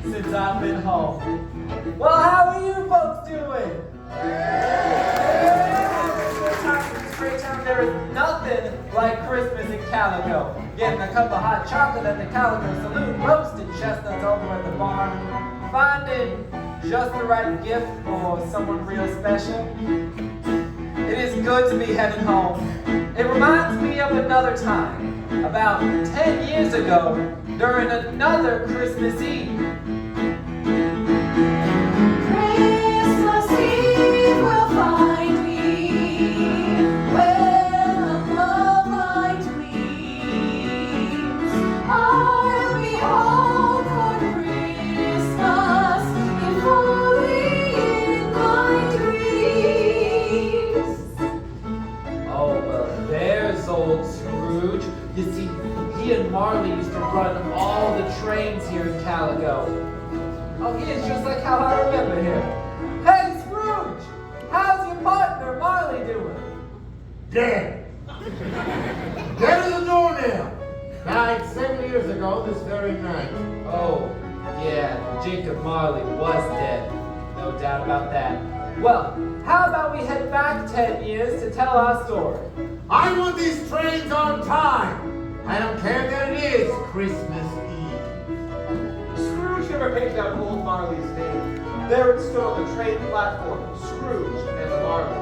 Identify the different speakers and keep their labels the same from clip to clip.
Speaker 1: since I've been home. Well, how are you folks doing? There is nothing like Christmas in Calico. Getting a cup of hot chocolate at the Calico Saloon, roasted chestnuts over at the barn, finding just the right gift for someone real special. It is good to be heading home. It reminds me of another time, about 10 years ago, during another Christmas Eve.
Speaker 2: Christmas Eve will find me where love light gleams. I'll be home for Christmas if only in my dreams.
Speaker 1: Oh, well, there's old Scrooge. You see, he and Marley used to run all the trains here in Calico. Oh, he is just like how I remember him. Hey, Scrooge! How's your partner, Marley, doing?
Speaker 3: Dead. Dead as a doornail. Died 7 years ago this very night.
Speaker 1: Oh, yeah, Jacob Marley was dead. No doubt about that. Well, how about we head back 10 years to tell our story?
Speaker 3: I want these trains on time. I don't care that it is Christmas Eve.
Speaker 4: Scrooge never painted out old Marley's name. There it stood on the train platform, Scrooge and Marley.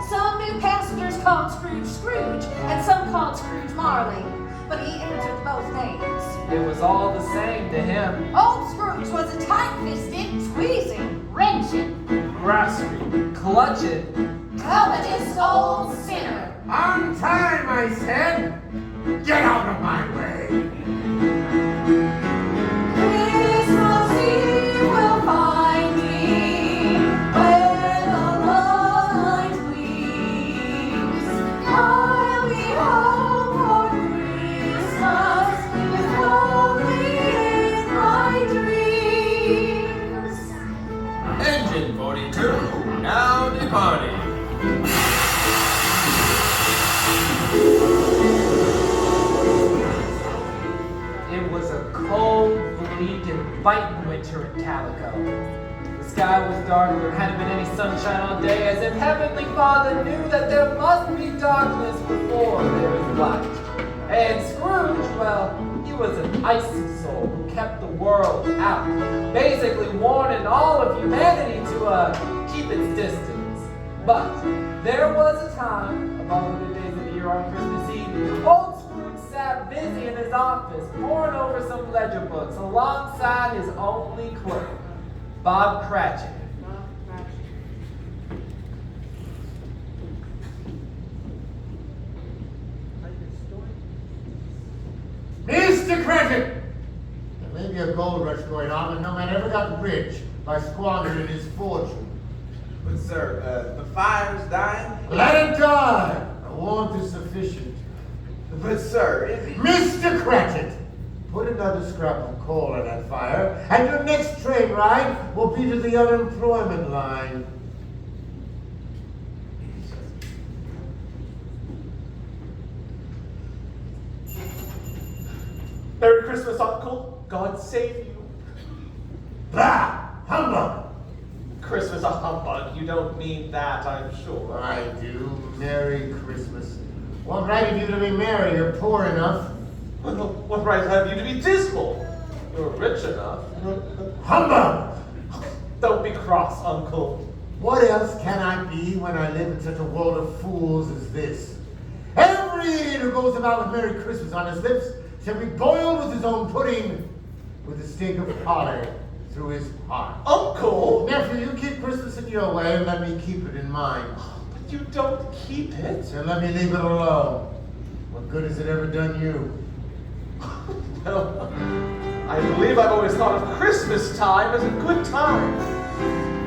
Speaker 2: Some new passengers called Scrooge Scrooge, and some called Scrooge Marley, but he answered both names.
Speaker 1: It was all the same to him.
Speaker 2: Old Scrooge was a tight-fisted, squeezing, wrenching,
Speaker 1: Grasping, clutching.
Speaker 2: covetous old sinner.
Speaker 3: On time, I said. Get out of my way.
Speaker 2: Christmas Eve will find me where the light gleams. I'll be home for Christmas if only in my dreams.
Speaker 5: Engine 42, now departing.
Speaker 1: It was a cold, bleak, and biting winter in Calico. The sky was dark, there hadn't been any sunshine all day, as if Heavenly Father knew that there must be darkness before there is light. And Scrooge, well, he was an icy soul who kept the world out, basically warning all of humanity to keep its distance. But there was a time, of all the days of the year on Christmas Eve, old Scrooge sat busy in his office, poring over some ledger books alongside his only clerk, Bob Cratchit.
Speaker 3: Mr. Cratchit! There may be a gold rush going on, but no man ever got rich by squandering his fortune.
Speaker 5: But sir, the fire's dying.
Speaker 3: Let it die! A warmth is sufficient.
Speaker 5: But sir,
Speaker 3: Mr. Cratchit! Put another scrap of coal on that fire, and your next train ride will be to the unemployment line.
Speaker 4: Merry Christmas, Uncle. God save you.
Speaker 3: Bah! Humbug!
Speaker 4: Christmas a humbug. You don't mean that, I'm sure.
Speaker 3: I do. Merry Christmas. What right have you to be merry? You're poor enough.
Speaker 4: Well, what right have you to be dismal? You're rich enough.
Speaker 3: Humbug!
Speaker 4: Don't be cross, Uncle.
Speaker 3: What else can I be when I live in such a world of fools as this? Every idiot who goes about with Merry Christmas on his lips shall be boiled with his own pudding, with the stink of holly through his heart.
Speaker 4: Uncle!
Speaker 3: Nephew, you keep Christmas in your way and let me keep it in mine.
Speaker 4: But you don't keep it.
Speaker 3: So let me leave it alone. What good has it ever done you?
Speaker 4: Well, I believe I've always thought of Christmas time as a good time.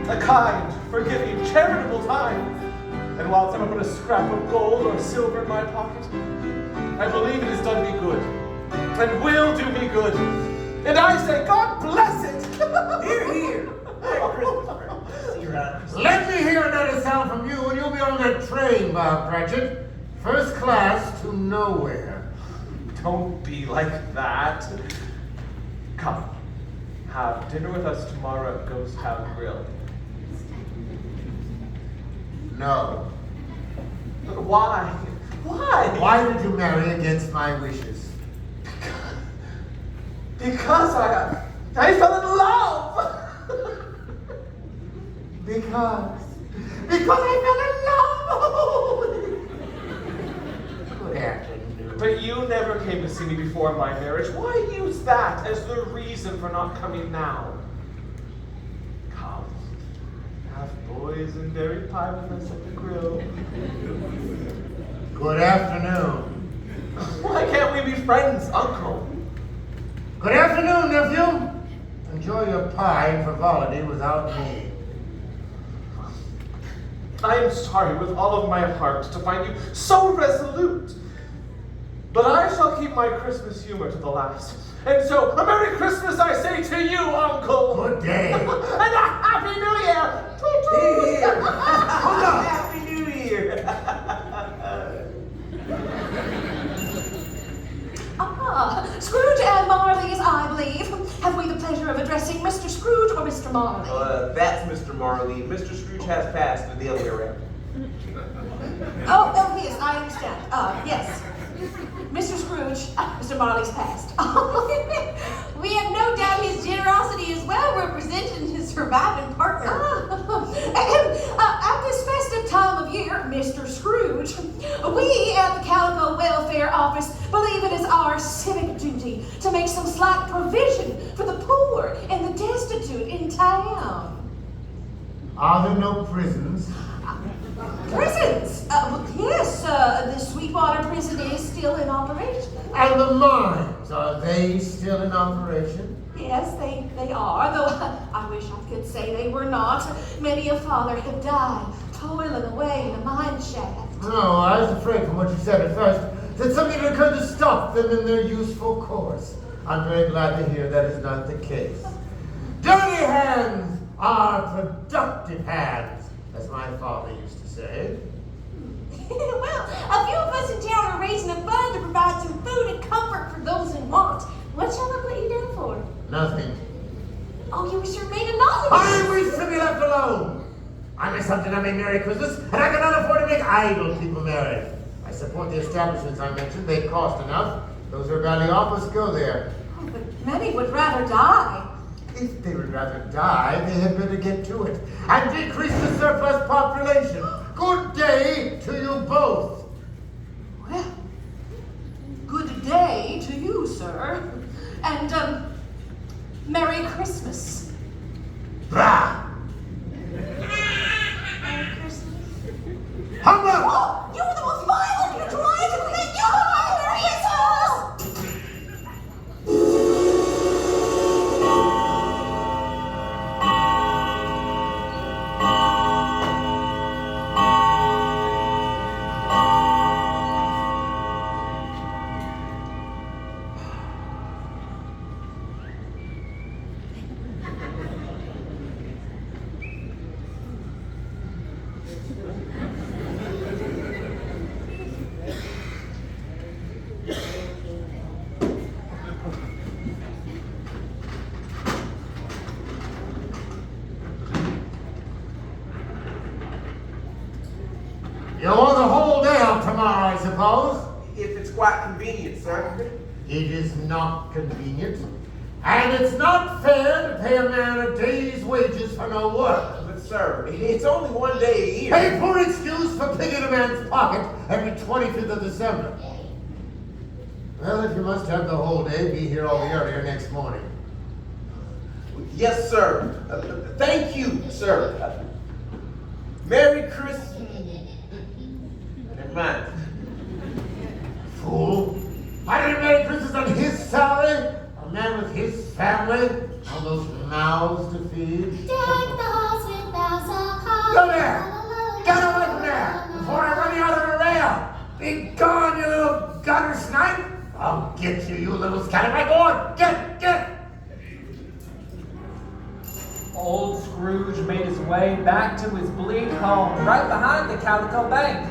Speaker 4: A kind, forgiving, charitable time. And while it's never put a scrap of gold or silver in my pocket, I believe it has done me good. And will do me good. And I say, God bless it!
Speaker 5: here, here. Merry Christmas, friend. See you around Christmas.
Speaker 3: Let me hear another sound from you and you'll be on that train, Bob Cratchit. First class to nowhere.
Speaker 4: Don't be like that. Come. have dinner with us tomorrow at Ghost Town Grill?
Speaker 3: No.
Speaker 4: But why? Why?
Speaker 3: Why did you marry against my wishes?
Speaker 4: Because I fell in love.
Speaker 3: Because I fell in love! Good afternoon.
Speaker 4: But you never came to see me before my marriage. Why use that as the reason for not coming now? Come, have boys and dairy pie with us at the grill.
Speaker 3: Good afternoon.
Speaker 4: Why can't we be friends, Uncle?
Speaker 3: Good afternoon, nephew. Enjoy your pie and frivolity without me.
Speaker 4: I am sorry with all of my heart to find you so resolute. But I shall keep my Christmas humor to the last. And so, a Merry Christmas I say to you, Uncle.
Speaker 3: Good day.
Speaker 4: And a Happy New Year.
Speaker 3: Here. Hold up.
Speaker 4: Happy New Year.
Speaker 2: Scrooge and Marley's, I believe. Have we the pleasure of addressing Mr. Scrooge or Mr. Marley?
Speaker 5: That's Mr. Marley. Mr. Scrooge has passed the other way around.
Speaker 2: Oh, yes, I understand. Yes. Mr. Scrooge, Mr. Marley's passed.
Speaker 6: We have no doubt his generosity is well represented in his surviving partner.
Speaker 2: At this festive time of year, Mr. Scrooge, we at the Calico Welfare Office believe it is our civic duty to make some slight provision for the poor and the destitute in town.
Speaker 3: Are there no prisons?
Speaker 2: Prisons? Well, yes, the Sweetwater prison is still in operation.
Speaker 3: And the mines, are they still in operation?
Speaker 2: Yes, they are, though I wish I could say they were not. Many a father have died, toiling away in a mine shaft.
Speaker 3: No, I was afraid from what you said at first that something had occurred to stop them in their useful course. I'm very glad to hear that is not the case. Dirty hands are productive hands, as my father used to say.
Speaker 6: Well, a few of us in town are raising a fund to provide some food and comfort for those in want. What shall I put you down for?
Speaker 3: Nothing.
Speaker 6: Oh, you sure made anonymous.
Speaker 3: I wish to be left alone. I miss something on my Merry Christmas, and I cannot afford to make idle people merry. I support the establishments I mentioned. They cost enough. Those who are badly off must go there.
Speaker 2: Oh, but many would rather die.
Speaker 3: If they would rather die, they had better get to it and decrease the surplus population. Good day to you both.
Speaker 2: Well, good day to you, sir. And, Merry Christmas.
Speaker 3: Blah!
Speaker 6: Merry Christmas.
Speaker 3: Humbug!
Speaker 2: Oh, you were the most violent! You're trying to commit your Merry Christmas!
Speaker 3: You want the whole day off tomorrow, I suppose?
Speaker 5: If it's quite convenient, sir.
Speaker 3: It is not convenient. And it's not fair to pay a man a day's wages for no work.
Speaker 5: But, sir, it's only one day a year.
Speaker 3: A poor excuse for picking a man's pocket every 25th of December. Well, if you must have the whole day, be here all the earlier next morning.
Speaker 5: Yes, sir. Thank you, sir. Merry Christmas. Never mind.
Speaker 3: Fool. I didn't Merry Christmas on his salary. A man with his family. All those mouths to feed.
Speaker 6: Deck the halls with boughs of holly.
Speaker 3: Go there! Get away from there! Before I run you out of the rail! Be gone, you little gutter snipe! I'll get you, you little scallywag! Go on! Get!
Speaker 1: Old Scrooge made his way back to his bleak home, right behind the Calico Bank.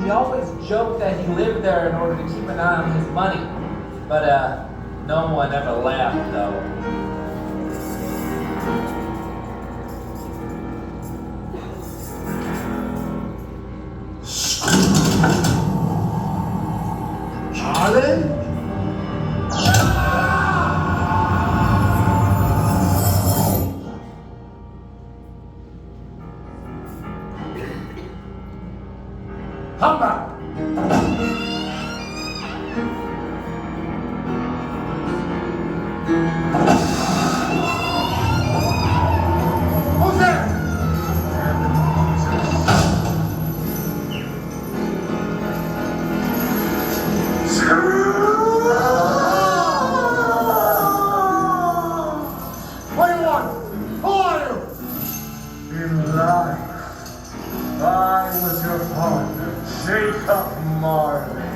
Speaker 1: He always joked that he lived there in order to keep an eye on his money, but no one ever laughed though.
Speaker 3: on! Who are you?
Speaker 4: In life, I was your partner, Jacob Marley.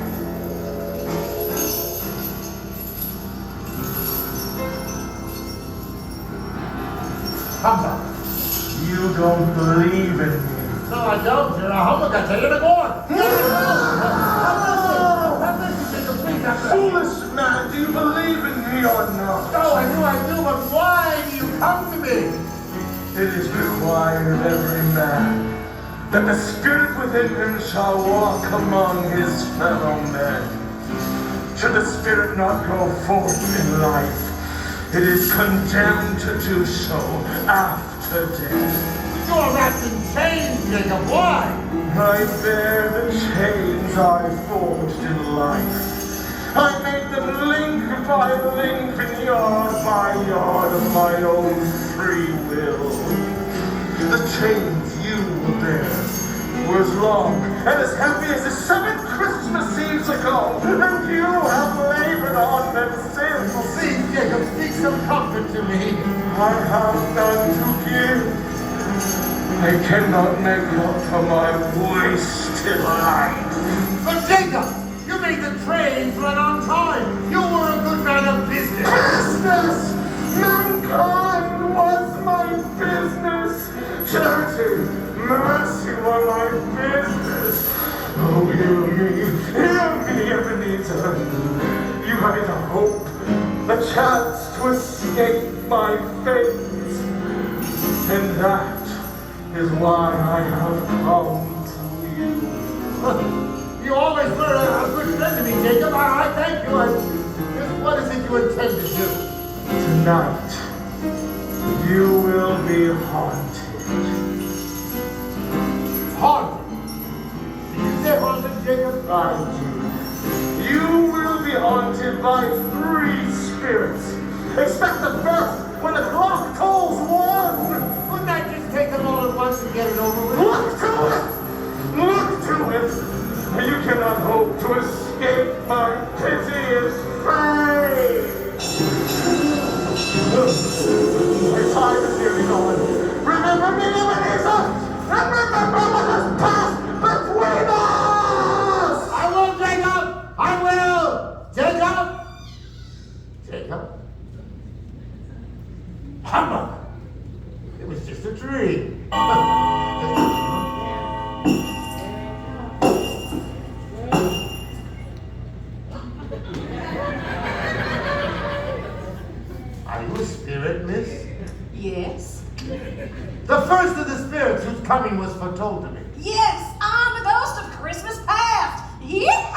Speaker 3: Humbug.
Speaker 4: You don't believe in me.
Speaker 3: No, I don't. You're a humbug. I tell you to go on.
Speaker 4: Foolish man, do you believe in me or not?
Speaker 3: No, I do, but why do you come to me?
Speaker 4: It is required of every man that the spirit within him shall walk among his fellow men. Should the spirit not go forth in life, it is condemned to do so after death.
Speaker 3: You're wrapped in chains, Jacob. Why?
Speaker 4: I bear the chains I forged in life. I made them link by link and yard by yard of my own free will. The chains you bear were as long and as heavy as the 7 Christmas Eves ago, and you have labored on them since.
Speaker 3: Please, Jacob, speak some comfort to me.
Speaker 4: I have none to give. I cannot make up for my wasted life.
Speaker 3: But Jacob, you made the trains run on time. You were a good man of business.
Speaker 4: Business! Mankind was my business. Charity, mercy were my business. Oh, hear me, Ebenezer. You have the hope, the chance to escape my fate. And that is why I have come to you.
Speaker 3: You always were a good friend to me, Jacob. I thank you. What is it you intend to do?
Speaker 4: Tonight, you will be haunted.
Speaker 3: Haunted? Did you say haunted, Jacob?
Speaker 4: I do. You will be haunted by 3 spirits. Expect the first when the clock tolls 1.
Speaker 3: Wouldn't I just take them all at once and get it over with?
Speaker 4: Look to it! Look to it! You cannot hope to escape my piteous fate! My time is nearly gone. Remember me, Ebenezer! And remember what has passed between us!
Speaker 3: I will, Jacob! I will! Jacob? Jacob? Humbug! It was just a dream. Are you a spirit, miss?
Speaker 2: Yes.
Speaker 3: The first of the spirits whose coming was foretold to me.
Speaker 2: Yes, I'm the ghost of Christmas past. Yeah!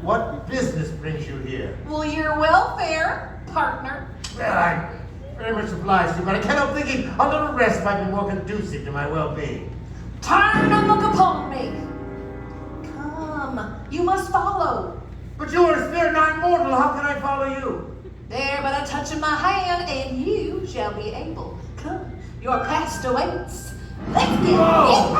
Speaker 3: What business brings you here?
Speaker 2: Well, your welfare, partner.
Speaker 3: Well, I'm very much obliged to you, but I can't help thinking a little rest might be more conducive to my well-being.
Speaker 2: Turn and look upon me. Come, you must follow.
Speaker 3: But you are a spirit not mortal. How can I follow you?
Speaker 2: There but a touch of my hand, and you shall be able. Come, your past awaits. Let's get
Speaker 3: Whoa!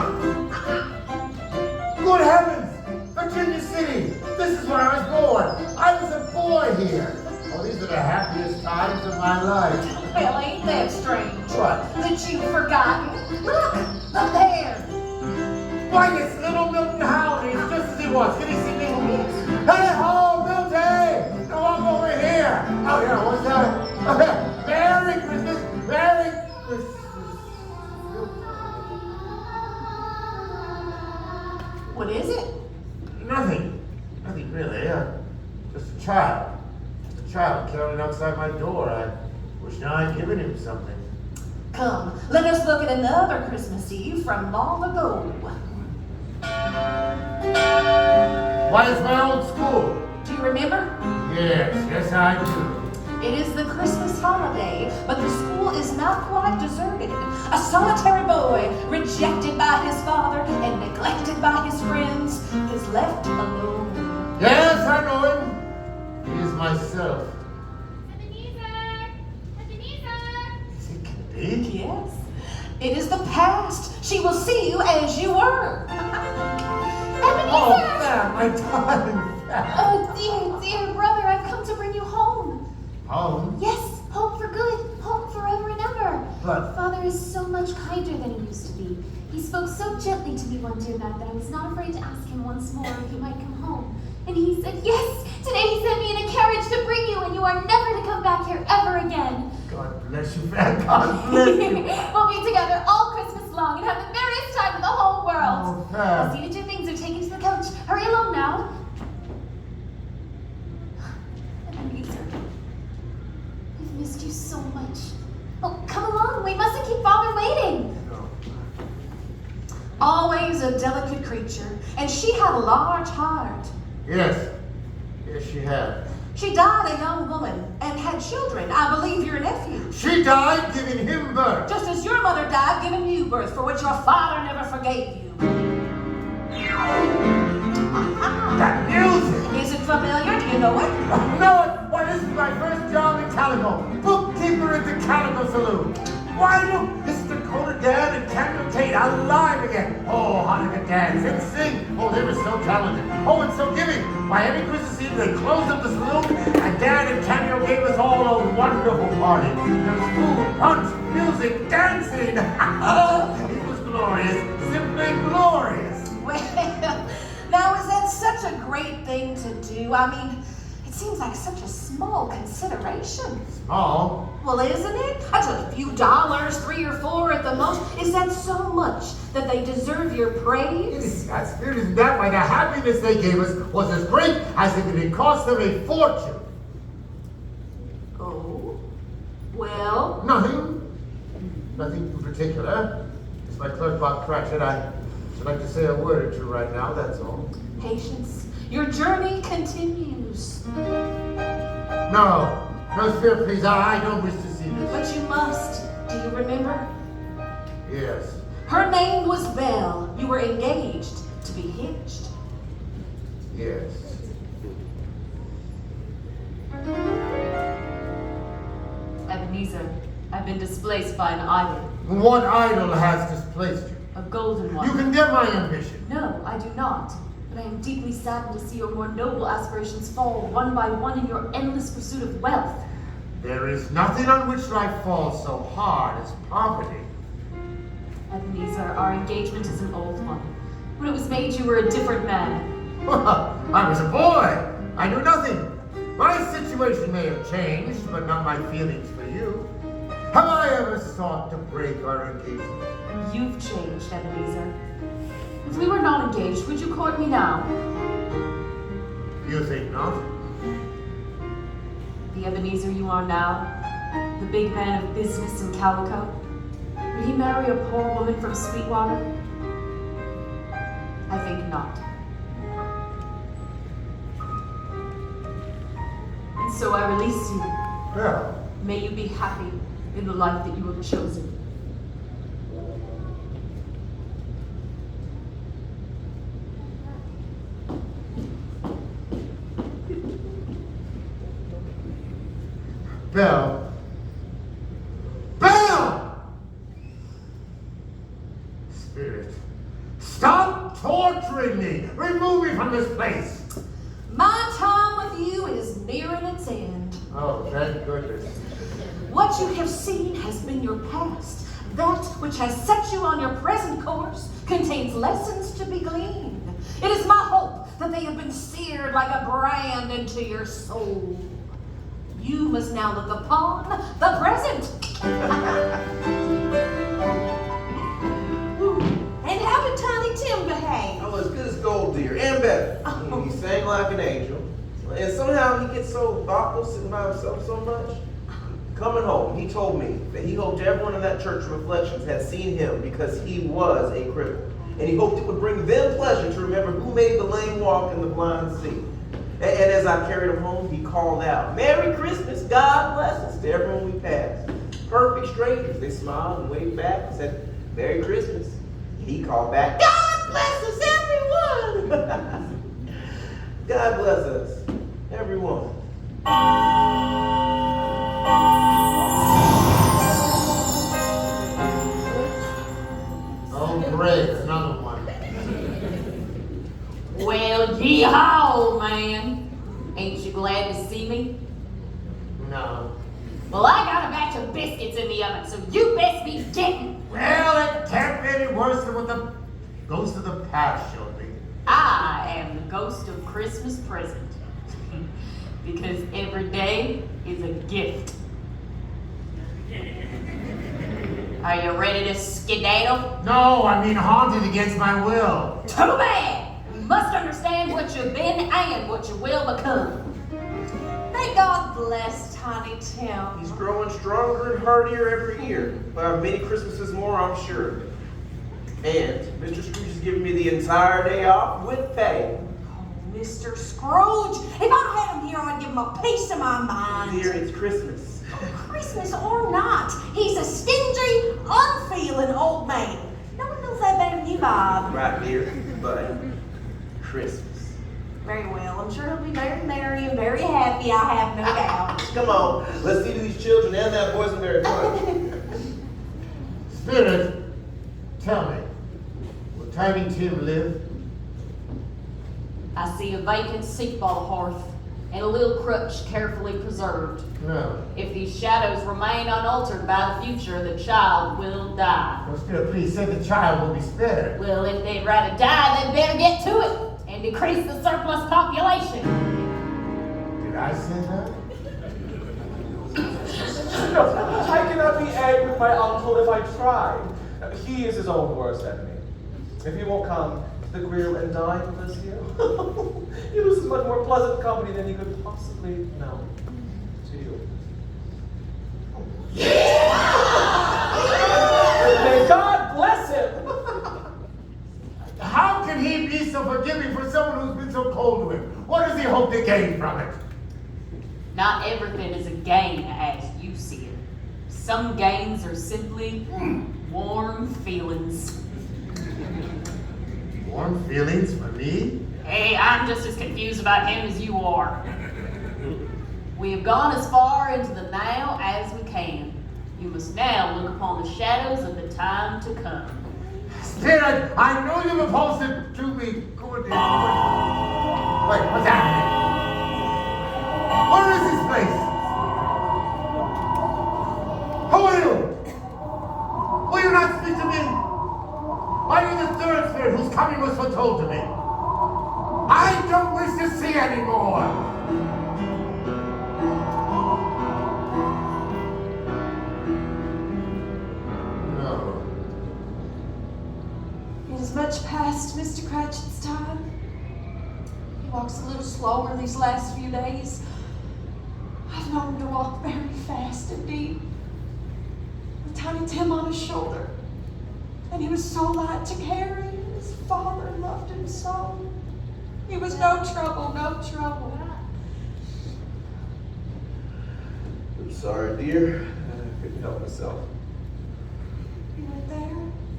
Speaker 3: Good heavens! Virginia City! This is where I was born. I was a boy here. Oh, these are the happiest times of my life.
Speaker 2: Well, ain't that strange?
Speaker 3: What?
Speaker 2: That you've forgotten. Look there.
Speaker 3: Why, it's little Milton Howard. He's just as he was. Can you see me? Hey, ho, Milton! Come on over here. Oh, yeah, what's that? Merry Christmas. Merry Christmas.
Speaker 2: What is it?
Speaker 3: Nothing. Nothing really. Just a child. Just a child carolling outside my door. I wish now I'd given him something.
Speaker 2: Come, let us look at another Christmas Eve from long ago.
Speaker 3: Why, it's my old school.
Speaker 2: Do you remember?
Speaker 3: Yes, I do.
Speaker 2: It is the Christmas holiday, but the school is not quite deserted. A solitary boy, rejected by his father and neglected by his friends, is left alone.
Speaker 3: Yes, I know him. He is myself.
Speaker 6: Ebenezer! Ebenezer!
Speaker 3: Is it can be?
Speaker 2: Yes, it is the past. She will see you as you were.
Speaker 3: Oh, Fam, my darling Fam.
Speaker 6: Oh, dear brother, I've come to bring you home.
Speaker 3: Home?
Speaker 6: Yes,
Speaker 3: But
Speaker 7: Father is so much kinder than he used to be. He spoke so gently to me one dear night that I was not afraid to ask him once more if he might come home. And he said, yes, today he sent me in a carriage to bring you, and you are never to come back here ever again.
Speaker 3: God bless you, man. God bless you.
Speaker 7: We'll be together all Christmas long and have the merriest time in the whole world.
Speaker 3: Oh, Pam.
Speaker 7: I'll see that your things are taken to the coach. Hurry along now. Ebenezer, I've missed you so much. Oh, come along. We mustn't keep Father waiting.
Speaker 3: No.
Speaker 2: Always a delicate creature, and she had a large heart.
Speaker 3: Yes. Yes, she had.
Speaker 2: She died a young woman and had children. I believe your nephew.
Speaker 3: She died giving him birth.
Speaker 2: Just as your mother died giving you birth, for which your father never forgave you.
Speaker 3: That music!
Speaker 2: Is it familiar? Do you know it?
Speaker 3: No! Why, this is my first job in Calico. Bookkeeper at the Calico Saloon. Why, look, this is Dakota Dan and Camille Tate alive again. Oh, how they could dance and sing. Oh, they were so talented. Oh, and so giving. Why, every Christmas Eve they closed up the saloon, and Dan and Camille gave us all a wonderful party. There was food, punch, music, dancing. It was glorious, simply glorious.
Speaker 2: Well, now is that such a great thing to do? I mean, it seems like such a small consideration.
Speaker 3: Small?
Speaker 2: Well, isn't it? Just a few dollars, 3 or 4 at the most. Is that so much that they deserve your praise?
Speaker 3: That's spirit isn't that why the happiness they gave us was as great as if it had cost them a fortune.
Speaker 2: Oh, well,
Speaker 3: Nothing. Nothing in particular. It's my clerk Bob Cratchit. I should like to say a word or two right now, that's all.
Speaker 2: patience. Your journey continues.
Speaker 3: No. No, Spirit, please. I don't wish to see this.
Speaker 2: But you must. Do you remember?
Speaker 3: Yes.
Speaker 2: Her name was Belle. You were engaged to be hitched.
Speaker 3: Yes.
Speaker 8: Ebenezer, I've been displaced by an idol.
Speaker 3: What idol has displaced you?
Speaker 8: A golden one.
Speaker 3: You condemn my ambition.
Speaker 8: No, I do not. But I am deeply saddened to see your more noble aspirations fall one by one in your endless pursuit of wealth.
Speaker 3: There is nothing on which life falls so hard as poverty.
Speaker 8: Ebenezer, our engagement is an old one. When it was made, you were a different man.
Speaker 3: I was a boy. I knew nothing. My situation may have changed, but not my feelings for you. Have I ever sought to break our engagement?
Speaker 8: You've changed, Ebenezer. If we were not engaged, would you court me now?
Speaker 3: You think not?
Speaker 8: The Ebenezer you are now, the big man of business in Calico, would he marry a poor woman from Sweetwater? I think not. And so I release you.
Speaker 3: Well,
Speaker 8: May you be happy in the life that you have chosen.
Speaker 3: Belle. Belle! Spirit, stop torturing me! Remove me from this place!
Speaker 2: My time with you is nearing its end.
Speaker 3: Oh, thank goodness.
Speaker 2: What you have seen has been your past. That which has set you on your present course contains lessons to be gleaned. It is my hope that they have been seared like a brand into your soul. You must now look upon the present.
Speaker 6: And how did Tiny Tim behave?
Speaker 5: Oh, as good as gold, dear, and better. He sang like an angel, and somehow he gets so thoughtful, sitting by himself so much. Coming home, he told me that he hoped everyone in that church of reflections had seen him because he was a cripple, and he hoped it would bring them pleasure to remember who made the lame walk and the blind see. And as I carried him home, he called out, "Merry Christmas, God bless us," to everyone we passed. Perfect strangers. They smiled and waved back and said, "Merry Christmas." He called back, "God bless us, everyone." God bless us, everyone.
Speaker 3: Oh, great, another one.
Speaker 8: Well, yeehaw, old man. Ain't you glad to see me?
Speaker 3: No.
Speaker 8: Well, I got a batch of biscuits in the oven, so you best be getting.
Speaker 3: Well, it can't be any worse than what the ghost of the past showed me.
Speaker 8: I am the ghost of Christmas present. Because every day is a gift. Are you ready to skedaddle?
Speaker 3: No, I mean haunted against my will.
Speaker 8: Too bad! You must understand what you've been and what you will become.
Speaker 6: May God bless Tiny Tim.
Speaker 5: He's growing stronger and hardier every year. We'll have many Christmases more, I'm sure. And Mr. Scrooge has given me the entire day off with pay.
Speaker 6: Oh, Mr. Scrooge, if I had him here, I'd give him a piece of my mind.
Speaker 5: Dear, it's Christmas.
Speaker 6: Christmas or not, he's a stingy, unfeeling old man. No one knows that better than you, Bob.
Speaker 5: Right, dear, but Christmas.
Speaker 6: Very well. I'm sure he'll be very merry and very happy, I have no doubt.
Speaker 5: Come on, let's see to these children and that boysenberry fudge.
Speaker 3: Spirit, tell me, will Tiny Tim live?
Speaker 8: I see a vacant seat by the hearth and a little crutch carefully preserved.
Speaker 3: No.
Speaker 8: If these shadows remain unaltered by the future, the child will die.
Speaker 3: Well, Spirit, please say the child will be spared.
Speaker 8: Well, if they'd rather die, they'd better get to it and decrease the surplus population.
Speaker 3: Did I say that?
Speaker 4: No, I cannot be angry with my uncle if I try. He is his own worst enemy. If he won't come to the grill and dine with us here, he loses much more pleasant company than he could possibly know. To you. May God bless him!
Speaker 3: How can he be so forgiving for someone who's been so cold to him? What does he hope to gain from it?
Speaker 8: Not everything is a gain as you see it. Some gains are simply warm feelings.
Speaker 3: Warm feelings for me?
Speaker 8: Hey, I'm just as confused about him as you are. We have gone as far into the now as we can. You must now look upon the shadows of the time to come.
Speaker 3: Spirit, I know you've opposed it to me. Good. Wait, what's happening? Where is this place? Who are you? Will you not speak to me? Are you the third spirit whose coming was foretold to me? I don't wish to see anymore. No.
Speaker 2: It is much past Mr. Cratchit's time. He walks a little slower these last few days. I've known him to walk very fast indeed, with Tiny Tim on his shoulder. And he was so light to carry. His father loved him so. He was no trouble, no trouble.
Speaker 5: I'm sorry, dear. I couldn't help myself.
Speaker 2: You went there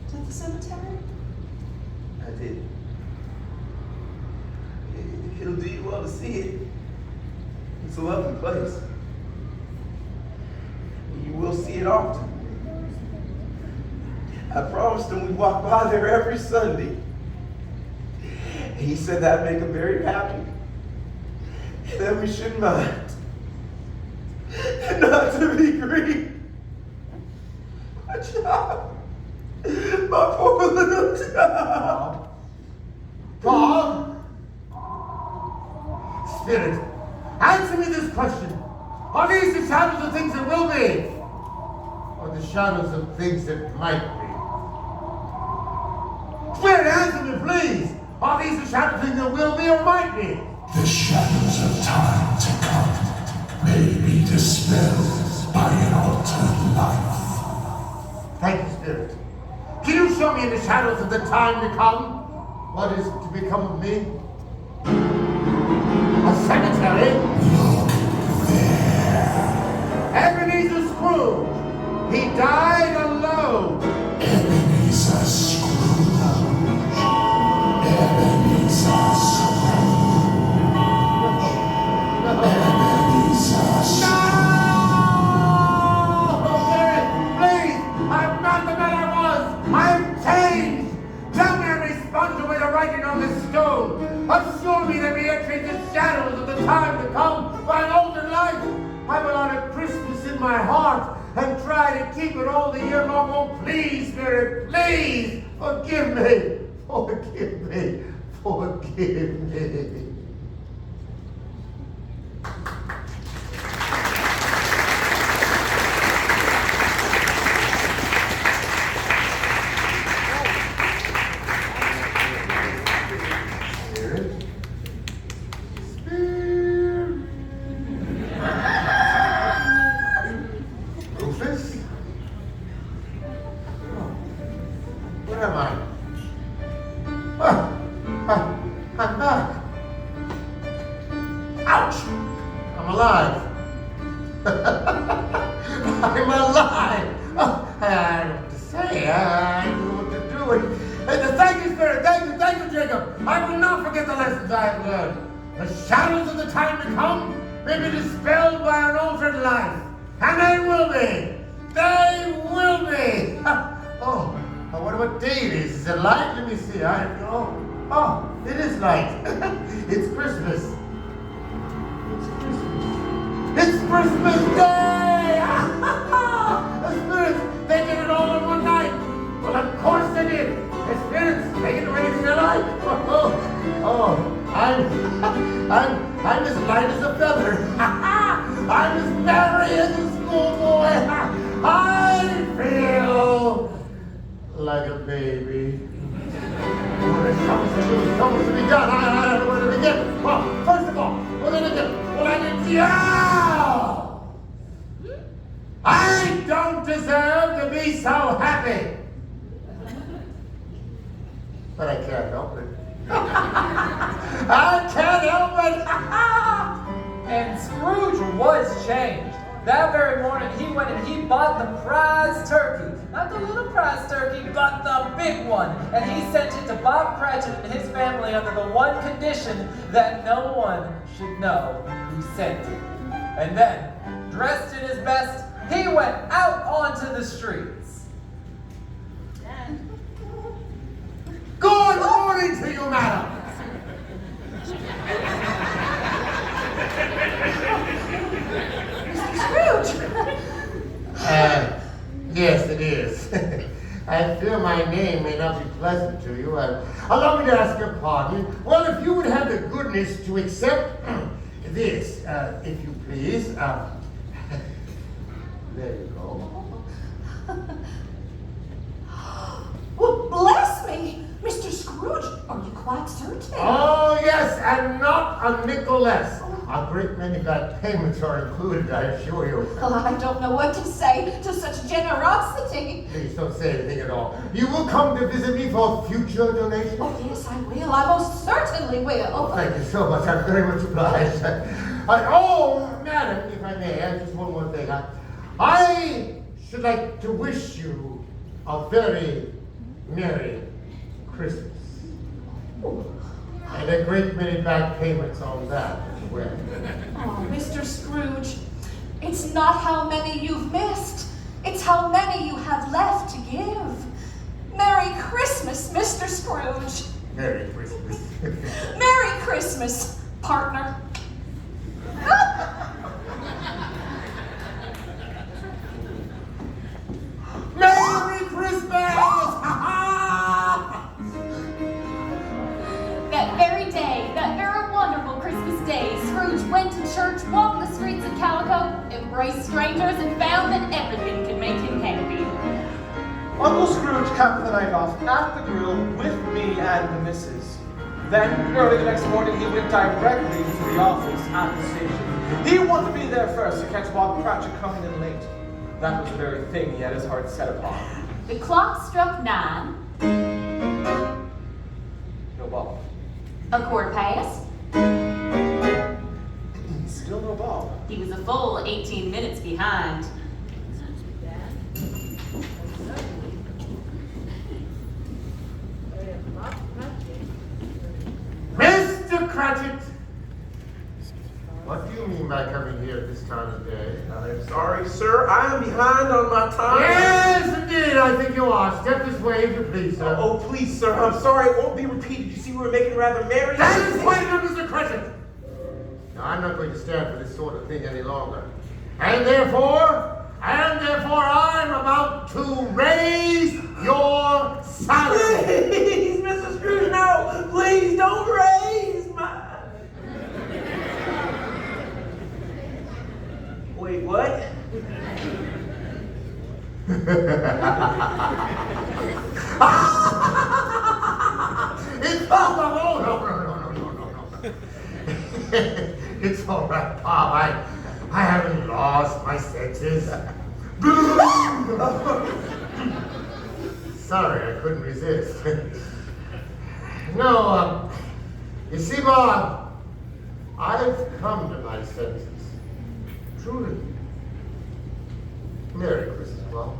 Speaker 2: to the cemetery?
Speaker 5: I did. It'll do you well to see it. It's a lovely place. You will see it often. I promised him we'd walk by there every Sunday. He said that'd make him very happy. And that we shouldn't mind. And not to be grieved. My child. My poor little child.
Speaker 3: Bob? Spirit, answer me this question. Are these the shadows of things that will be? Or the shadows of things that might be? Spirit, answer me, please. Are these the shadows of things that will be or might be?
Speaker 9: The shadows of time to come may be dispelled by an altered life.
Speaker 3: Thank you, Spirit. Can you show me in the shadows of the time to come what is to become of me? A cemetery?
Speaker 9: Look there.
Speaker 3: Ebenezer Scrooge. He died alone.
Speaker 9: Ebenezer Scrooge. Ebenezer Scrooge. Ebenezer Scrooge.
Speaker 3: No! Spirit, please! I'm not the man I was! I'm changed! Tell me I may sponge away the writing on this stone. Assure me there be entering the shadows of the time to come by an older life. I will honor Christmas in my heart and try to keep it all the year long. Oh, please, Spirit, please, forgive me, forgive me, forgive me. I'm as light as a feather. I'm as merry as a schoolboy. I feel like a baby. Well, there's so much to be done. I don't know where to begin. Well, first of all, I don't deserve to be so happy. But I can't help it. I can't help it.
Speaker 1: And Scrooge was changed. That very morning, he went and he bought the prize turkey. Not the little prize turkey, but the big one. And he sent it to Bob Cratchit and his family under the one condition that no one should know who sent it. And then, dressed in his best, he went out onto the streets.
Speaker 3: Good morning to you, madam.
Speaker 2: Scrooge!
Speaker 3: Yes, it is. I fear my name may not be pleasant to you. Allow me to ask your pardon. Well, if you would have the goodness to accept this, if you please. There you go.
Speaker 2: Well, bless me! Mr. Scrooge, are you quite certain?
Speaker 3: Oh, yes, and not a nickel less. A great many bad payments are included, I assure you.
Speaker 2: Well, I don't know what to say to such generosity.
Speaker 3: Please don't say anything at all. You will come to visit me for future donations?
Speaker 2: Oh, yes, I will. I most certainly will.
Speaker 3: Oh, thank you so much. I'm very much obliged. Oh, madam, if I may, just one more thing. I should like to wish you a very Merry Christmas. And a great many back payments on that as well.
Speaker 2: Oh, Mr. Scrooge, it's not how many you've missed. It's how many you have left to give. Merry Christmas, Mr. Scrooge.
Speaker 3: Merry Christmas.
Speaker 2: Merry Christmas, partner.
Speaker 3: Merry Christmas!
Speaker 8: That very day, that very wonderful Christmas day, Scrooge went to church, walked the streets of Calico, embraced strangers, and found that everything could make him happy.
Speaker 4: Uncle Scrooge capped the night off at the grill with me and the missus. Then, early the next morning, he went directly to the office at the station. He wanted to be there first to catch Bob Cratchit coming in late. That was the very thing he had his heart set upon.
Speaker 8: The clock struck 9.
Speaker 4: No Bob.
Speaker 8: A quarter past.
Speaker 4: Still no Bob.
Speaker 8: He was a full 18 minutes behind.
Speaker 3: Mr. Cratchit! What do you mean by coming here at this time of day?
Speaker 5: I'm sorry, sir. I am behind on my time.
Speaker 3: Yes, indeed, I think you are. Step this way, if you please, sir.
Speaker 5: Oh, please, sir. I'm sorry. It won't be repeated. You see, we were making rather merry.
Speaker 3: That is quite enough, Mr. Cratchit. Now, I'm not going to stand for this sort of thing any longer. And therefore, I to raise your salary.
Speaker 5: Please, Mr. Scrooge, no! Please don't raise my... Wait, what?
Speaker 3: It's all no. It's all right, Bob. I haven't lost my senses. Sorry, I couldn't resist. No, you see, Bob, I've come to my senses. Truly. Merry Christmas, Bob.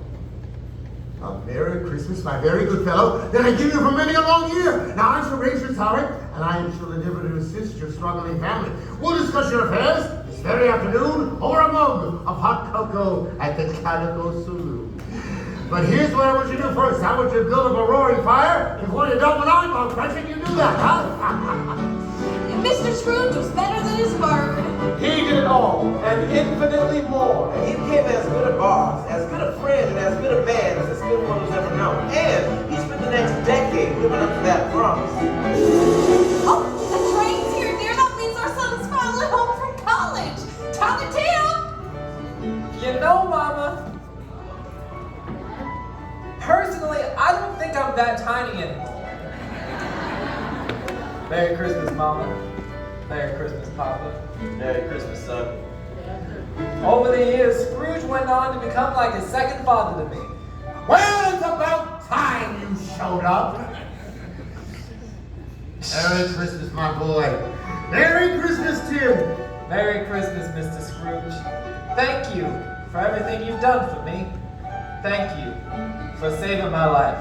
Speaker 3: A Merry Christmas, my very good fellow, that I give you for many a long year. Now I shall raise your salary, and I shall endeavor to assist your struggling family. We'll discuss your affairs this very afternoon over a mug of hot cocoa at the Calico Saloon. But here's what I want you to do first. I want you to build up a roaring fire before you dump an eyeball crunching. You do that, huh?
Speaker 2: Mr. Scrooge was better than his word.
Speaker 4: He did it all, and infinitely more.
Speaker 5: And he became as good a boss, as good a friend, and as good a man as this good world has ever known. And he spent the next decade living up to that promise.
Speaker 2: Oh, the train's here, dear. That means our son's finally home from college. Time to tell.
Speaker 1: You know, Mama, personally, I don't think I'm that tiny anymore. Merry Christmas, Mama. Merry Christmas, Papa.
Speaker 5: Merry Christmas, son.
Speaker 1: Over the years, Scrooge went on to become like a second father to me.
Speaker 3: Well, it's about time you showed up. Merry Christmas, my boy. Merry Christmas, Tim.
Speaker 1: Merry Christmas, Mr. Scrooge. Thank you for everything you've done for me. Thank you for saving my life.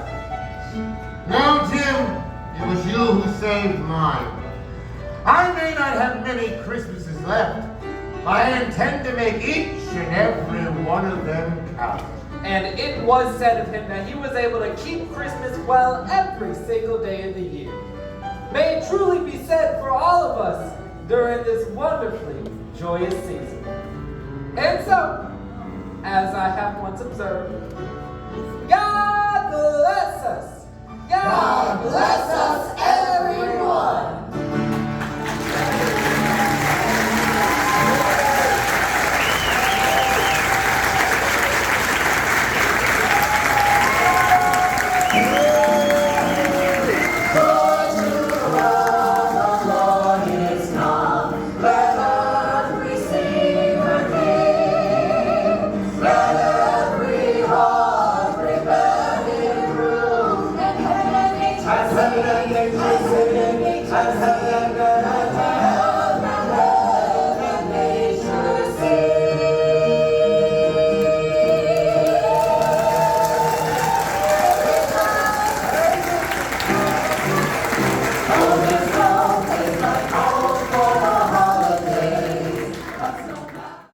Speaker 3: No, Tim, it was you who saved mine. I may not have many Christmases left, but I intend to make each and every one of them count.
Speaker 1: And it was said of him that he was able to keep Christmas well every single day of the year. May it truly be said for all of us during this wonderfully joyous season. And so, as I have once observed, God bless us. God bless